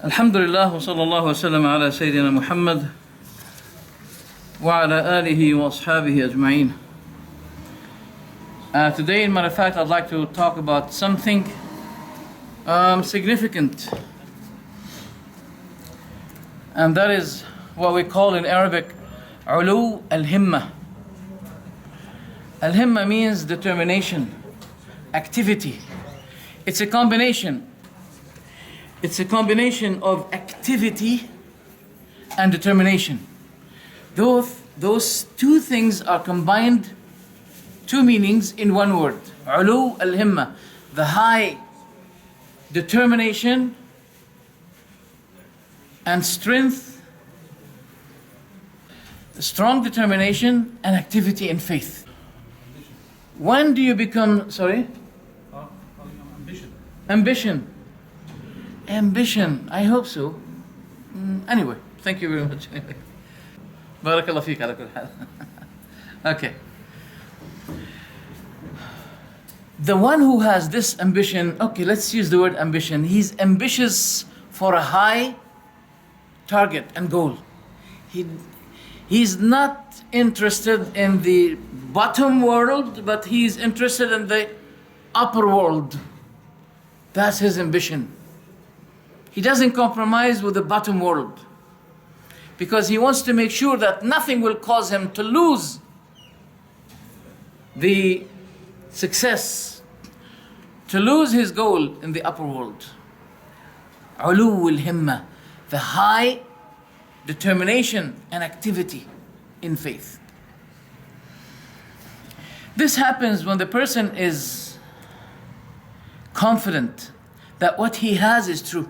الحمد لله وصلى الله وسلم على سيدنا محمد وعلى آله وأصحابه أجمعين. Today, in matter of fact, I'd like to talk about something significant, and that is what we call in Arabic ulu al-himma. Al-himma means determination, activity. It's a combination of activity and determination. Those two things are combined, two meanings in one word. Ulu al-himma, the high determination and strength, strong determination and activity in faith. When do you become, Ambition, I hope so. Anyway, thank you very much. Barakallah feek ala kull hal. Okay. The one who has this ambition, okay, let's use the word ambition. He's ambitious for a high target and goal. He's not interested in the bottom world, but he's interested in the upper world. That's his ambition. He doesn't compromise with the bottom world because he wants to make sure that nothing will cause him to lose the success, to lose his goal in the upper world. Ulu al-himma, the high determination and activity in faith. This happens when the person is confident that what he has is true.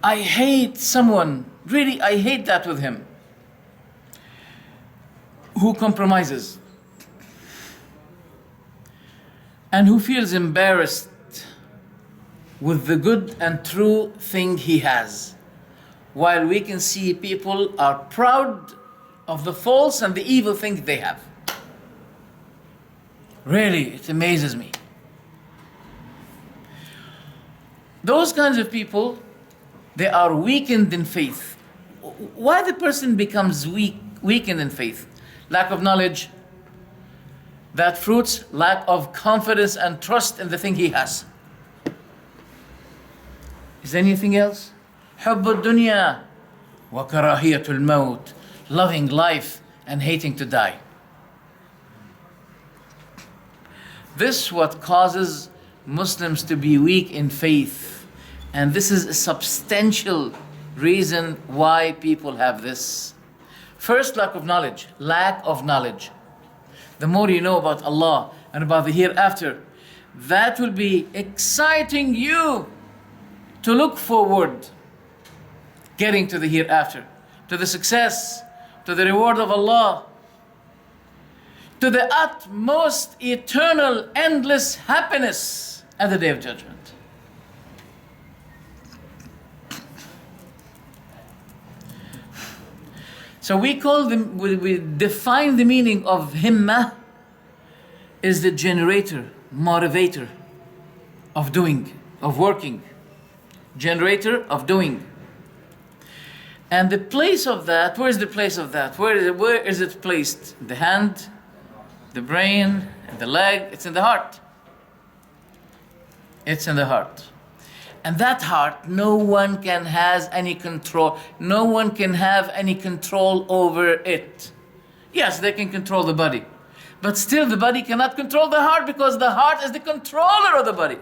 I hate someone, really I hate that with him, who compromises and who feels embarrassed with the good and true thing he has, while we can see people are proud of the false and the evil thing they have. Really, it amazes me. Those kinds of people, they are weakened in faith. Why the person becomes weakened in faith? Lack of knowledge. That fruits lack of confidence and trust in the thing he has. Is there anything else? حب الدنيا وكراهية الموت, loving life and hating to die. This is what causes Muslims to be weak in faith. And this is a substantial reason why people have this. First, lack of knowledge. The more you know about Allah and about the hereafter, that will be exciting you to look forward, getting to the hereafter, to the success, to the reward of Allah, to the utmost eternal, endless happiness at the Day of Judgment. So we define the meaning of himma is the generator, motivator of doing, of working. Generator of doing. And the place of that, where is the place of that? Where is it placed? The hand, the brain, and the leg? It's in the heart. It's in the heart. And that heart, no one can have any control over it. Yes, they can control the body. But still the body cannot control the heart because the heart is the controller of the body.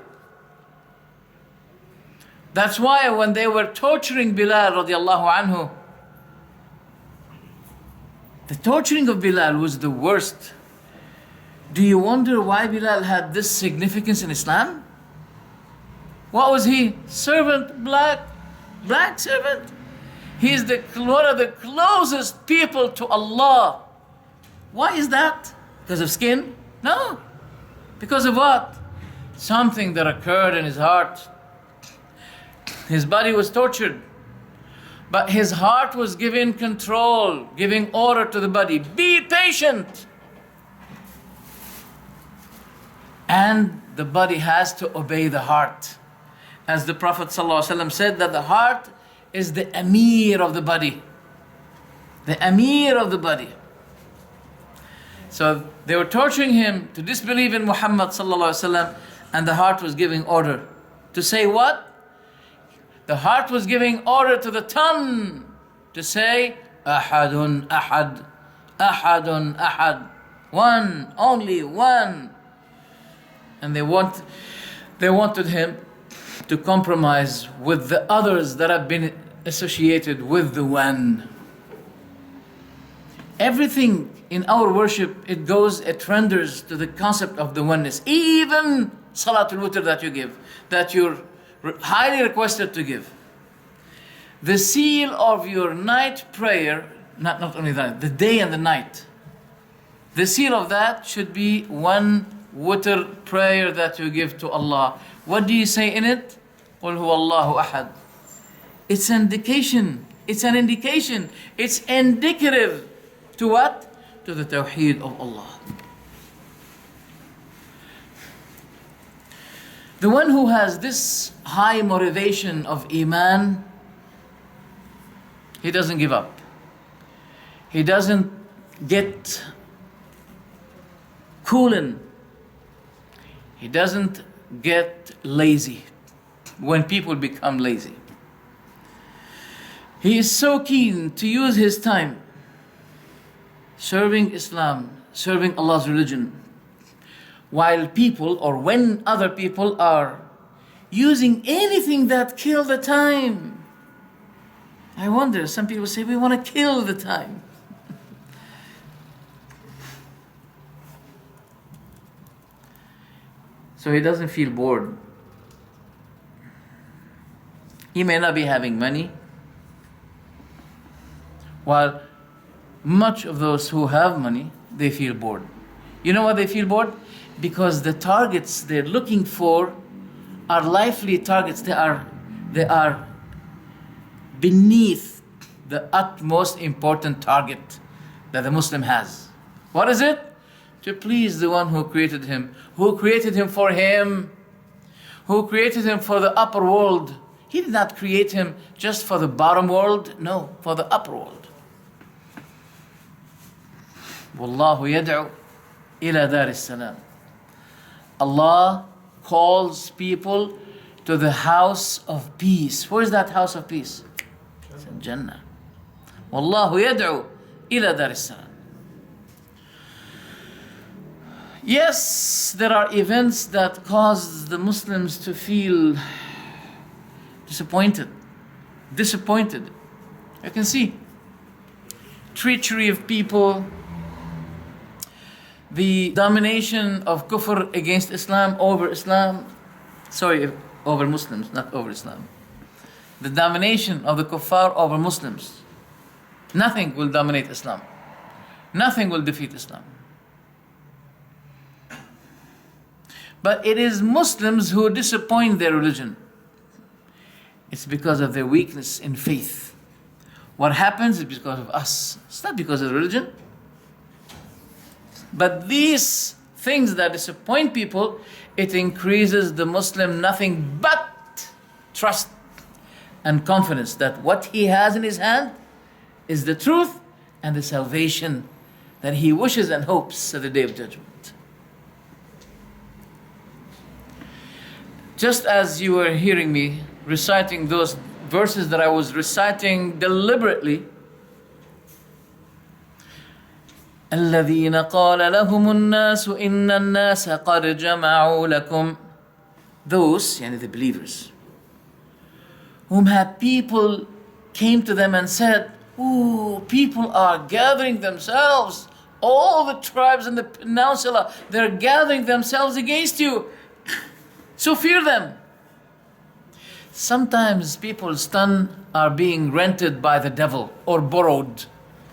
That's why when they were torturing Bilal radiallahu anhu, the torturing of Bilal was the worst. Do you wonder why Bilal had this significance in Islam? What was he? Servant, black servant. He's one of the closest people to Allah. Why is that? Because of skin? No. Because of what? Something that occurred in his heart. His body was tortured, but his heart was given control, giving order to the body. Be patient. And the body has to obey the heart. as the Prophet ﷺ said, that the heart is the Amir of the body. The Amir of the body. So they were torturing him to disbelieve in Muhammad ﷺ, and the heart was giving order. To say what? The heart was giving order to the tongue to say, Ahadun Ahad, Ahadun Ahad. One, only one. And they wanted him to compromise with the others that have been associated with the one. Everything in our worship, it renders to the concept of the oneness. Even Salatul Witr that you give, that you're highly requested to give. The seal of your night prayer, not only that, the day and the night. The seal of that should be one witr prayer that you give to Allah. What do you say in it? قُلْ هُوَ اللَّهُ أَحَدٌ. It's an indication. It's an indication. It's indicative to what? To the Tawheed of Allah. The one who has this high motivation of Iman, he doesn't give up. He doesn't get cooling. He doesn't get lazy when people become lazy. He is so keen to use his time serving Islam, serving Allah's religion, while people, or when other people are using anything that kill the time. I wonder, some people say we want to kill the time. So he doesn't feel bored. He may not be having money, while much of those who have money, they feel bored. You know why they feel bored? Because the targets they're looking for are lively targets. They are beneath the utmost important target that the Muslim has. What is it? To please the one who created him for him, who created him for the upper world. He did not create him just for the bottom world, no, for the upper world. Wallahu yad'u ila dar as-salam. Allah calls people to the house of peace. Where is that house of peace? It's in Jannah. Wallahu yad'u ila dar as-salam. Yes, there are events that cause the Muslims to feel disappointed. You can see treachery of people, the domination of kufr against Islam over Muslims, not over Islam. The domination of the kuffar over Muslims. Nothing will dominate Islam. Nothing will defeat Islam. But it is Muslims who disappoint their religion. It's because of their weakness in faith. What happens is because of us. It's not because of religion. But these things that disappoint people, it increases the Muslim nothing but trust and confidence that what he has in his hand is the truth and the salvation that he wishes and hopes at the Day of Judgment. Just as you were hearing me reciting those verses that I was reciting deliberately, الذين قال لهم الناس إن الناس قد جمعوا لكم, those, yani the believers, whom had people came to them and said, "Ooh, people are gathering themselves. All the tribes in the peninsula, they're gathering themselves against you. So fear them." Sometimes people's tongue are being rented by the devil or borrowed.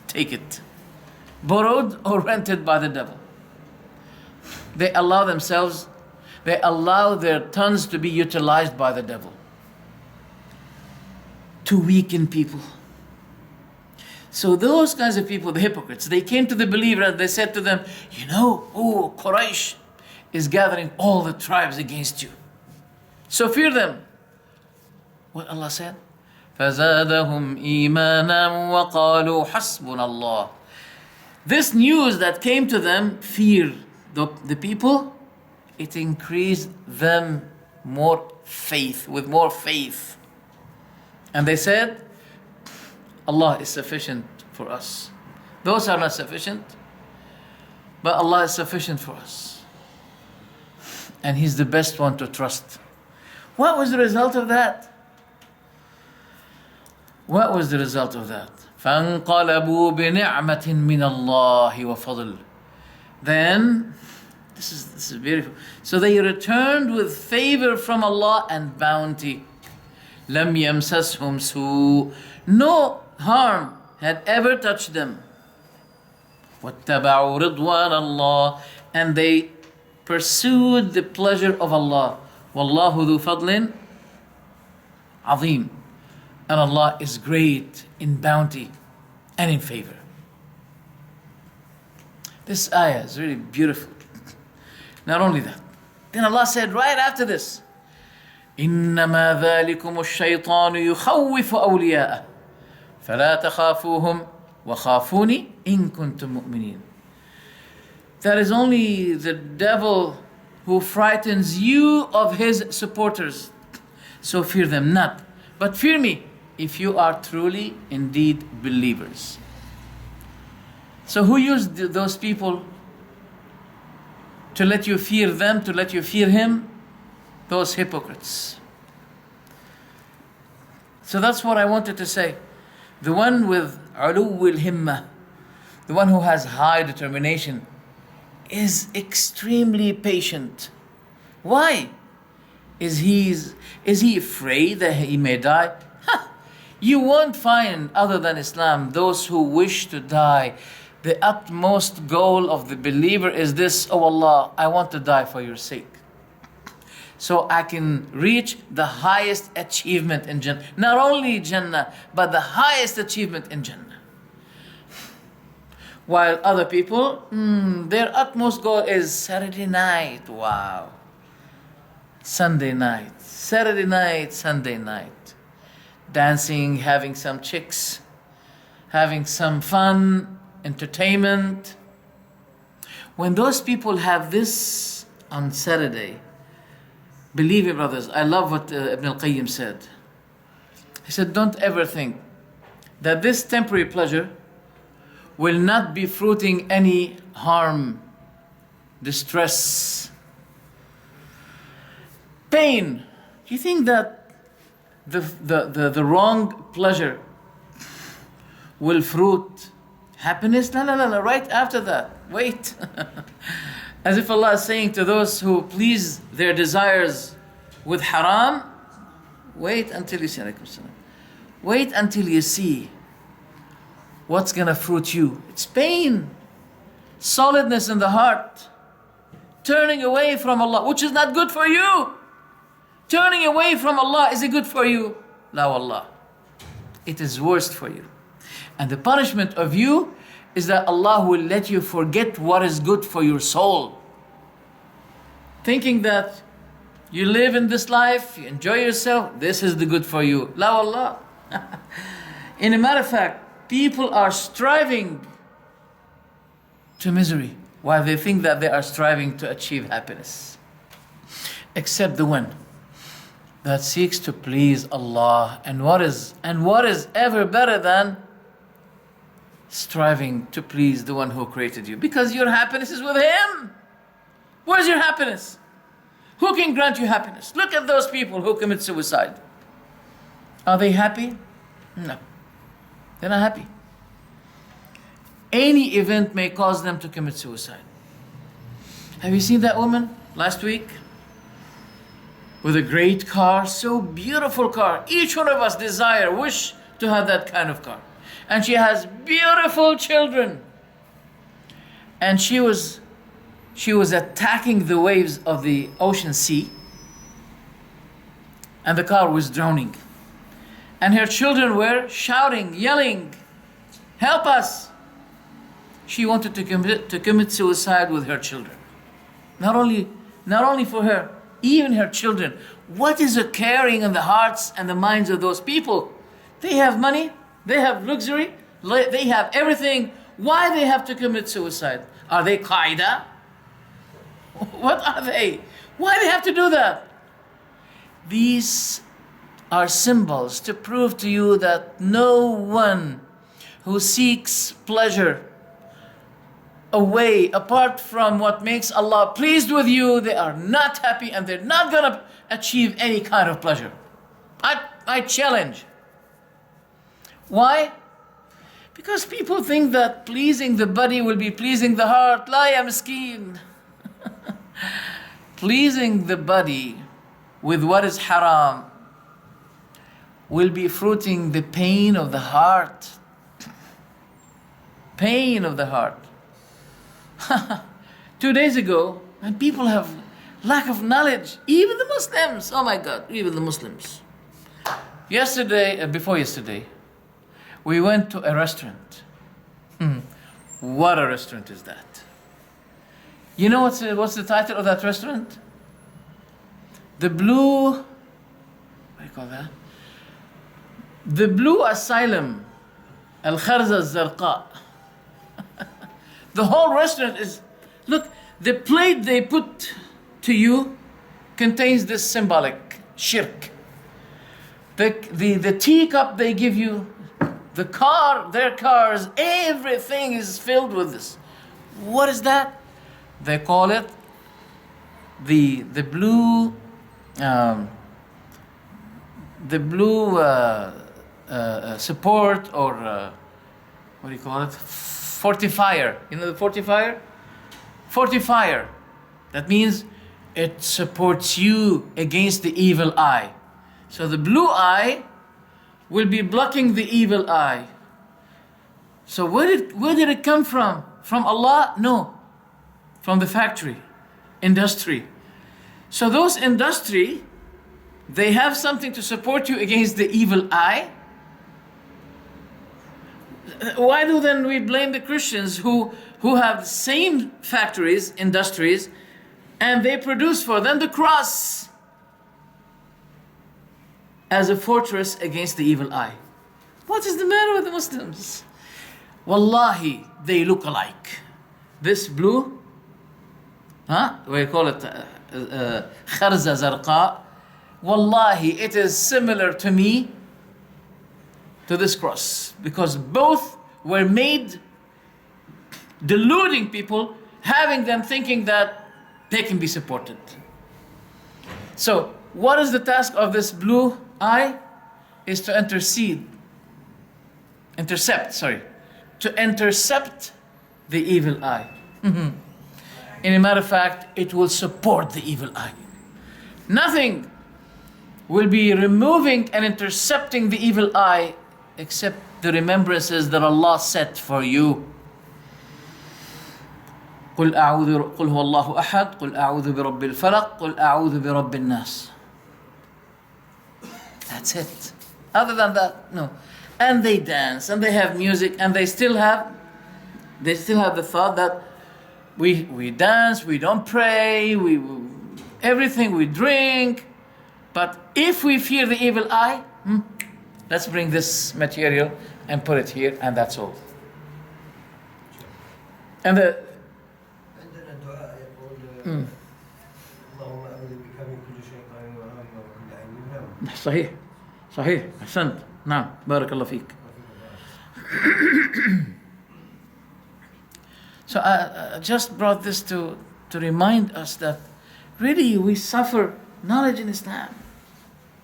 Take it. Borrowed or rented by the devil. They allow their tongues to be utilized by the devil to weaken people. So those kinds of people, the hypocrites, they came to the believer and they said to them, Quraysh is gathering all the tribes against you. So fear them. What Allah said? فَزَادَهُمْ إِيمَانًا وَقَالُوا حَسْبُنَا اللَّهُ. This news that came to them, fear the people, it increased them with more faith. And they said, Allah is sufficient for us. Those are not sufficient, but Allah is sufficient for us. And He's the best one to trust. What was the result of that? What was the result of that? فَانْقَلَبُوا بِنِعْمَةٍ مِّنَ اللَّهِ وَفَضْلٍ. Then, this is beautiful. So they returned with favor from Allah and bounty. لَمْ يَمْسَسْهُمْ سُوءٌ. No harm had ever touched them. وَاتَّبَعُوا رِضْوَانَ اللَّهِ. And they pursued the pleasure of Allah. وَاللَّهُ ذُو فَضْلٍ عَظِيمٍ. And Allah is great in bounty and in favor. This ayah is really beautiful. Not only that, then Allah said right after this, إِنَّمَا ذَلِكُمُ الشَّيْطَانُ يُخَوِّفُ أَوْلِيَاءَهُ فَلَا تَخَافُوهُمْ وَخَافُونِ إِن كُنتُم مُؤْمِنِينَ. That is only the devil who frightens you of his supporters. So fear them not, but fear me if you are truly indeed believers. So who used those people to let you fear them, to let you fear him? Those hypocrites. So that's what I wanted to say. The one with uluw al-himma, the one who has high determination, is extremely patient. Why? Is he afraid that he may die? You won't find, other than Islam, those who wish to die. The utmost goal of the believer is this: oh Allah, I want to die for your sake, so I can reach the highest achievement in Jannah. Not only Jannah, but the highest achievement in Jannah. While other people, their utmost goal is Saturday night. Wow. Sunday night. Saturday night, Sunday night. Dancing, having some chicks, having some fun, entertainment. When those people have this on Saturday, believe me, brothers, I love what Ibn al-Qayyim said. He said, don't ever think that this temporary pleasure will not be fruiting any harm, distress, pain. Do you think that the wrong pleasure will fruit happiness? No, right after that. Wait. As if Allah is saying to those who please their desires with haram, wait until you see. Wait until you see what's gonna fruit you. It's pain, solidness in the heart, turning away from Allah, which is not good for you. Turning away from Allah, is it good for you? La wallah. It is worst for you. And the punishment of you is that Allah will let you forget what is good for your soul. Thinking that you live in this life, you enjoy yourself, this is the good for you. La wallah. In a matter of fact, people are striving to misery while they think that they are striving to achieve happiness. Except the one that seeks to please Allah. And what is ever better than striving to please the one who created you? Because your happiness is with Him. Where's your happiness? Who can grant you happiness? Look at those people who commit suicide. Are they happy? No. They're not happy. Any event may cause them to commit suicide. Have you seen that woman last week? With a great car, so beautiful car. Each one of us wish to have that kind of car. And she has beautiful children. And she was attacking the waves of the ocean sea. And the car was drowning. And her children were shouting, yelling, help us. She wanted to commit suicide with her children. Not only for her, even her children. What is occurring in the hearts and the minds of those people? They have money, they have luxury, they have everything. Why they have to commit suicide? Are they Qaeda? What are they? Why they have to do that? These are symbols to prove to you that no one who seeks pleasure away apart from what makes Allah pleased with you, they are not happy and they're not going to achieve any kind of pleasure. I challenge. Why? Because people think that pleasing the body will be pleasing the heart. La ya miskeen. Pleasing the body with what is haram will be fruiting the pain of the heart. Pain of the heart. 2 days ago, and people have lack of knowledge, even the Muslims, oh my God, even the Muslims. Yesterday, before yesterday, we went to a restaurant. What a restaurant is that? You know what's the title of that restaurant? The Blue, what do you call that? The Blue Asylum, Al-Kharza Zarqa. The whole restaurant is, look, the plate they put to you contains this symbolic shirk. The teacup they give you, the car, their cars, everything is filled with this. What is that? They call it the blue support, or what do you call it? Fortifier. You know the fortifier? Fortifier. That means it supports you against the evil eye. So the blue eye will be blocking the evil eye. So where did it come from? From Allah? No. From the factory, industry. So those industry, they have something to support you against the evil eye. Why do then we blame the Christians who have the same factories, industries, and they produce for them the cross as a fortress against the evil eye? What is the matter with the Muslims? Wallahi, they look alike. This blue, we call it Kharza Zarqa. Wallahi, it is similar to me, to this cross, because both were made deluding people, having them thinking that they can be supported. So what is the task of this blue eye? Is to intercept the evil eye. In a matter of fact, it will support the evil eye. Nothing will be removing and intercepting the evil eye except the remembrances that Allah set for you. قل هو الله أحد قل أعوذ برب الفلق قل أعوذ برب الناس. That's it. Other than that, no. And they dance and they have music and they still have the thought that we dance, we don't pray, everything we drink. But if we fear the evil eye, let's bring this material and put it here, and that's all. And the عندنا دعاء يقول اللهم أعوذ بك من كل شيطان وهام وكل عين هام. صحيح صحيح أحسنت نعم بارك الله فيك. So I just brought this to remind us that really we suffer knowledge in Islam.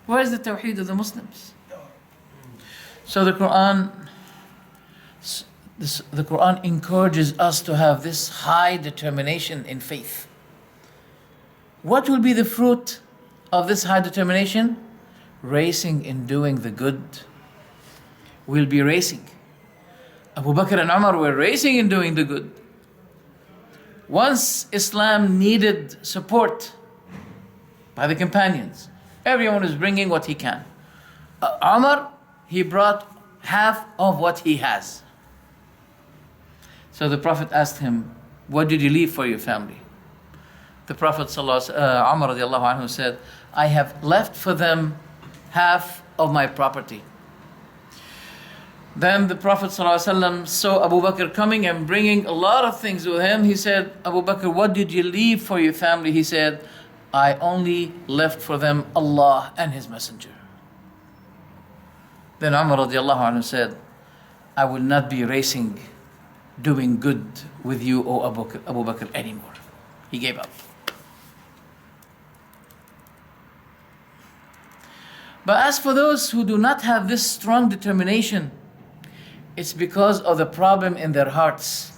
Where is the Tawheed of the Muslims? So the Quran encourages us to have this high determination in faith. What will be the fruit of this high determination? Racing in doing the good. We'll be racing. Abu Bakr and Umar were racing in doing the good. Once Islam needed support by the companions, everyone is bringing what he can. Umar, he brought half of what he has. So the Prophet asked him, what did you leave for your family? The Prophet Umar radiallahu anhu said, I have left for them half of my property. Then the Prophet ﷺ saw Abu Bakr coming and bringing a lot of things with him. He said, Abu Bakr, what did you leave for your family? He said, I only left for them Allah and His Messenger. Then Umar radiallahu anhu said, I will not be racing, doing good with you, O Abu Bakr, anymore. He gave up. But as for those who do not have this strong determination, it's because of the problem in their hearts.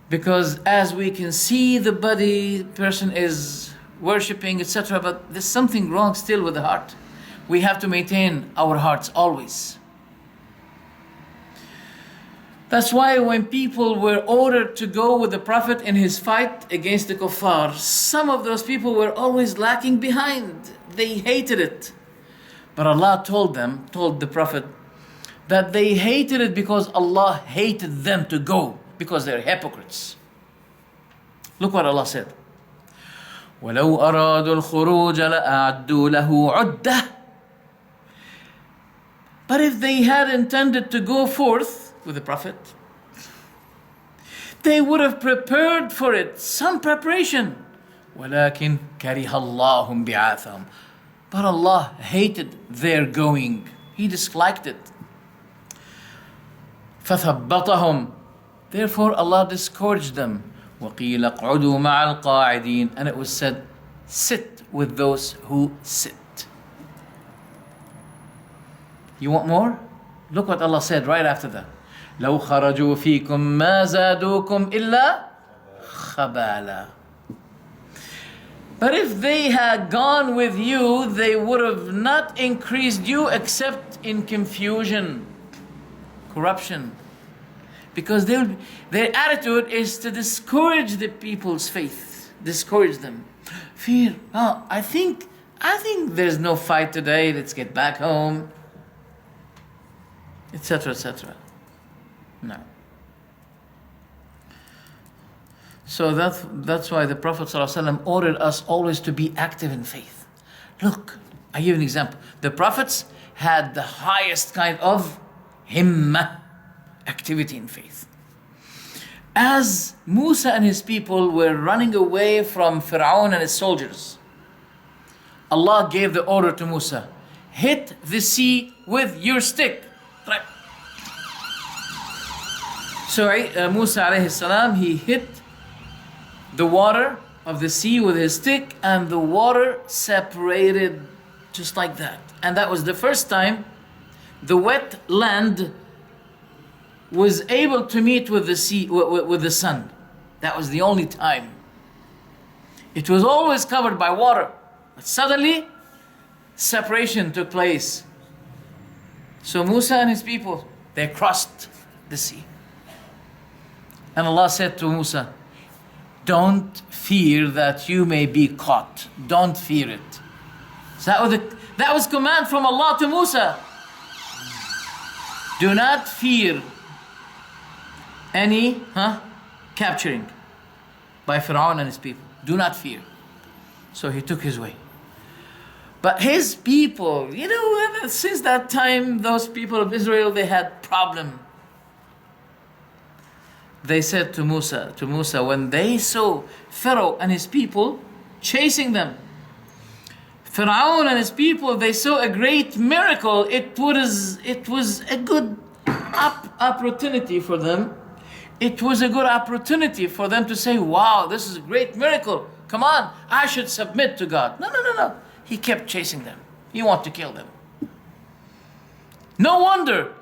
Because as we can see the body, person is worshipping, etc., but there's something wrong still with the heart. We have to maintain our hearts always. That's why when people were ordered to go with the Prophet in his fight against the kuffar, some of those people were always lacking behind. They hated it. But Allah told the Prophet, that they hated it because Allah hated them to go, because they're hypocrites. Look what Allah said. وَلَوْ أَرَادُوا الْخُرُوجَ لَأَعَدُّوا لَهُ عُدَّةً. But if they had intended to go forth with the Prophet, they would have prepared for it some preparation. وَلَكِنْ كَرِهَ اللَّهُمْ بِعَاثَهُمْ. But Allah hated their going. He disliked it. فَثَبَّطَهُمْ. Therefore Allah discouraged them. وَقِيلَ اقْعُدُوا مَعَ الْقَاعِدِينَ. And it was said, sit with those who sit. You want more? Look what Allah said right after that. لَوْ خَرَجُوا فِيكُمْ مَا زَادُوكُمْ إِلَّا خَبَالًا. But if they had gone with you, they would have not increased you except in confusion, corruption. Because their attitude is to discourage the people's faith, discourage them. Fear. Oh, I think there's no fight today. Let's get back home, etc., etc. No. So that's why the Prophet ﷺ ordered us always to be active in faith. Look, I give you an example. The Prophets had the highest kind of himmah, activity in faith. As Musa and his people were running away from Fir'aun and his soldiers, Allah gave the order to Musa, hit the sea with your stick. Right. So Musa alayhi salam, he hit the water of the sea with his stick, and the water separated just like that. And that was the first time the wet land was able to meet with the sea, with the sun. That was the only time. It was always covered by water, but suddenly separation took place. So Musa and his people, they crossed the sea. And Allah said to Musa, don't fear that you may be caught. Don't fear it. So that was command from Allah to Musa. Do not fear any capturing by Fir'aun and his people. Do not fear. So he took his way. But his people, since that time, those people of Israel, they had problem. They said to Musa, when they saw Pharaoh and his people chasing them, Fir'aun and his people, they saw a great miracle. It was a good opportunity for them. It was a good opportunity for them to say, wow, this is a great miracle. Come on, I should submit to God. No. He kept chasing them. He wanted to kill them. No wonder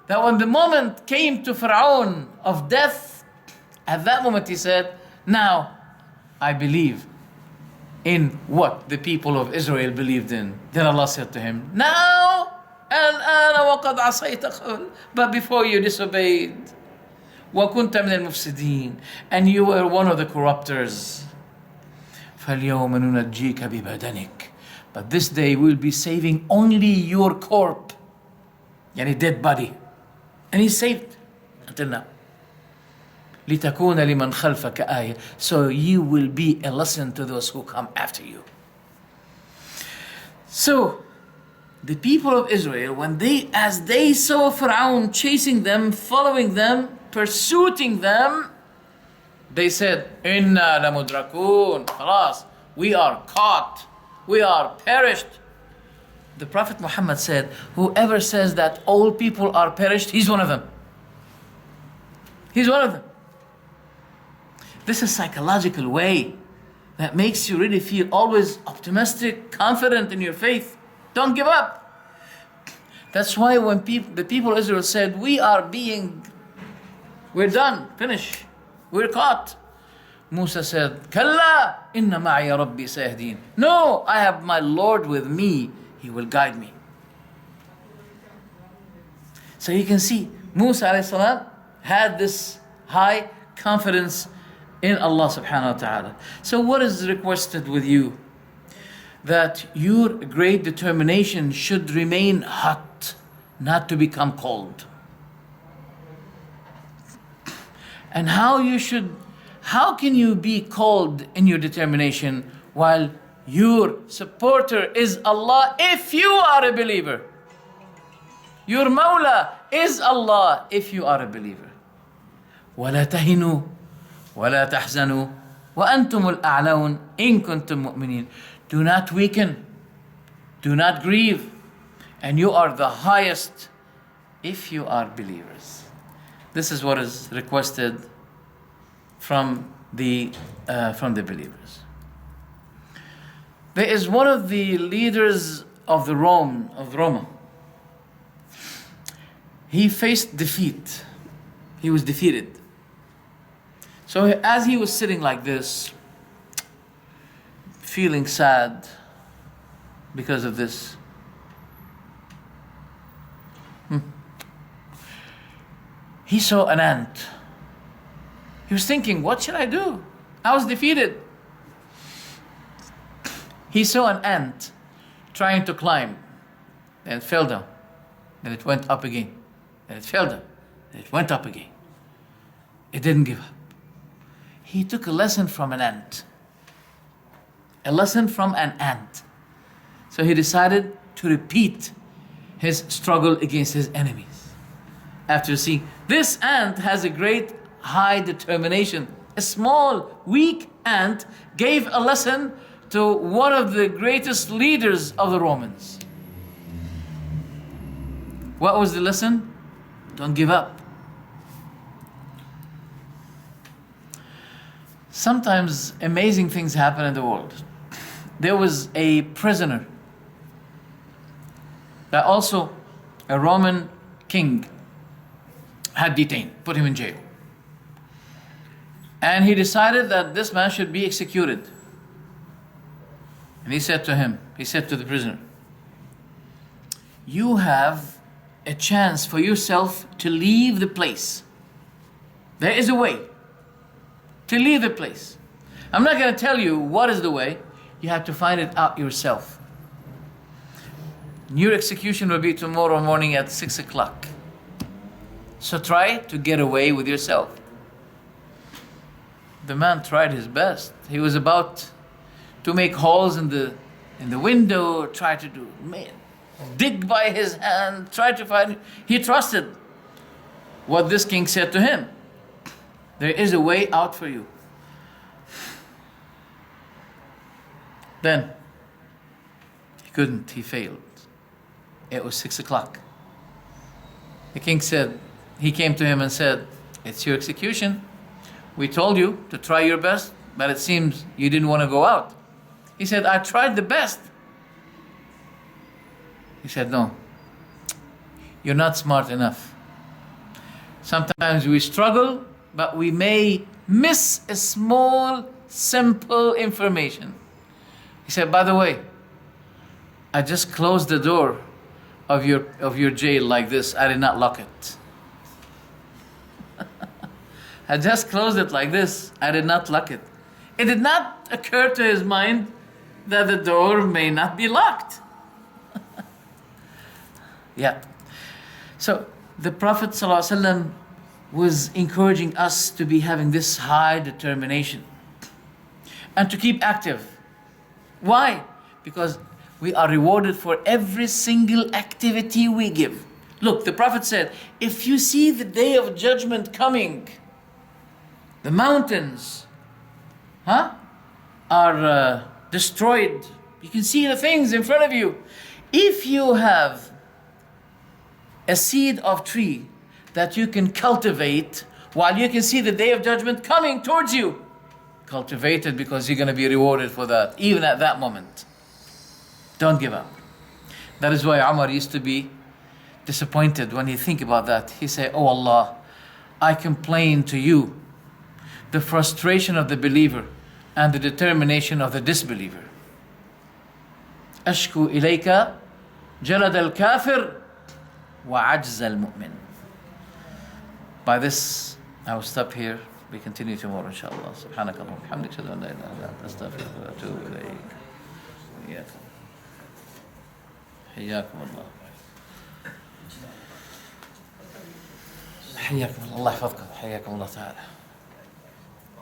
that when the moment came to Fir'aun of death, at that moment he said, now I believe in what the people of Israel believed in. Then Allah said to him, now, but before you disobeyed, وَكُنْتَ مِنَ الْمُفْسِدِينَ, and you were one of the corruptors. فَالْيَوْمَ نُنَجِّيكَ بِبَدَنِكَ, but this day we'll be saving only your corpse, yani dead body. And he's saved until now. لِتَكُونَ لِمَنْ خَلْفَكَ آيَةً. So you will be a lesson to those who come after you. So, the people of Israel, as they saw Pharaoh chasing them, following them, pursuing them, they said, "Inna lamudrakun." Khalas, we are caught. We are perished. The Prophet Muhammad said, whoever says that all people are perished, he's one of them. He's one of them. This is a psychological way that makes you really feel always optimistic, confident in your faith. Don't give up. That's why when the people of Israel said, we're done, finish, we're caught. Musa said, Kalla, inna ma'iya rabbi sayahdin. No, I have my Lord with me. He will guide me. So you can see, Musa alayhi salam had this high confidence in Allah subhanahu wa ta'ala. So what is requested with you? That your great determination should remain hot, not to become cold. And how can you be cold in your determination while your supporter is Allah if you are a believer? Your Mawla is Allah if you are a believer. وَلَا تَهِنُوا وَلَا تَحْزَنُوا وَأَنْتُمُ الْأَعْلَوْنَ إِن كُنْتُم مُؤْمِنِينَ. Do not weaken, do not grieve, and you are the highest if you are believers. This is what is requested from the believers. There is one of the leaders of Roma. He faced defeat. He was defeated. So as he was sitting like this, feeling sad because of this, he saw an ant. He was thinking, what should I do? I was defeated. He saw an ant trying to climb, and it fell down. Then it went up again. Then it fell down. Then it went up again. It didn't give up. He took a lesson from an ant. A lesson from an ant. So he decided to repeat his struggle against his enemies. After seeing this ant has a great high determination. A small, weak ant gave a lesson to one of the greatest leaders of the Romans. What was the lesson? Don't give up. Sometimes amazing things happen in the world. There was a prisoner that also a Roman king had detained, put him in jail. And he decided that this man should be executed. And he said to the prisoner, you have a chance for yourself to leave the place. There is a way to leave the place. I'm not going to tell you what is the way. You have to find it out yourself. Your execution will be tomorrow morning at 6 o'clock. So try to get away with yourself. The man tried his best. He was about to make holes in the window, try to dig by his hand, try to find. He trusted what this king said to him. There is a way out for you. Then he couldn't, he failed. It was 6 o'clock. The king he came to him and said, it's your execution. We told you to try your best, but it seems you didn't want to go out. He said, I tried the best. He said, no, you're not smart enough. Sometimes we struggle, but we may miss a small, simple information. He said, by the way, I just closed the door of your jail like this. I did not lock it. I just closed it like this. I did not lock it. It did not occur to his mind that the door may not be locked. Yeah. So the Prophet ﷺ was encouraging us to be having this high determination and to keep active. Why? Because we are rewarded for every single activity we give. Look, the Prophet said, if you see the day of judgment coming, the mountains are destroyed. You can see the things in front of you. If you have a seed of tree that you can cultivate while you can see the day of judgment coming towards you, cultivate it, because you're going to be rewarded for that, even at that moment. Don't give up. That is why Umar used to be disappointed when he think about that. He say, "Oh Allah, I complain to you the frustration of the believer and the determination of the disbeliever. أشكو إليك جلد الكافر وعجز المؤمن." By this, I will stop here. We continue tomorrow, inshallah. سبحانك اللهم وبحمدك أشهد أن لا إله إلا أنت أستغفرك وأتوب إليك. وإياكم. حياكم الله. حياكم الله. الله يحفظكم. حياكم الله تعالى.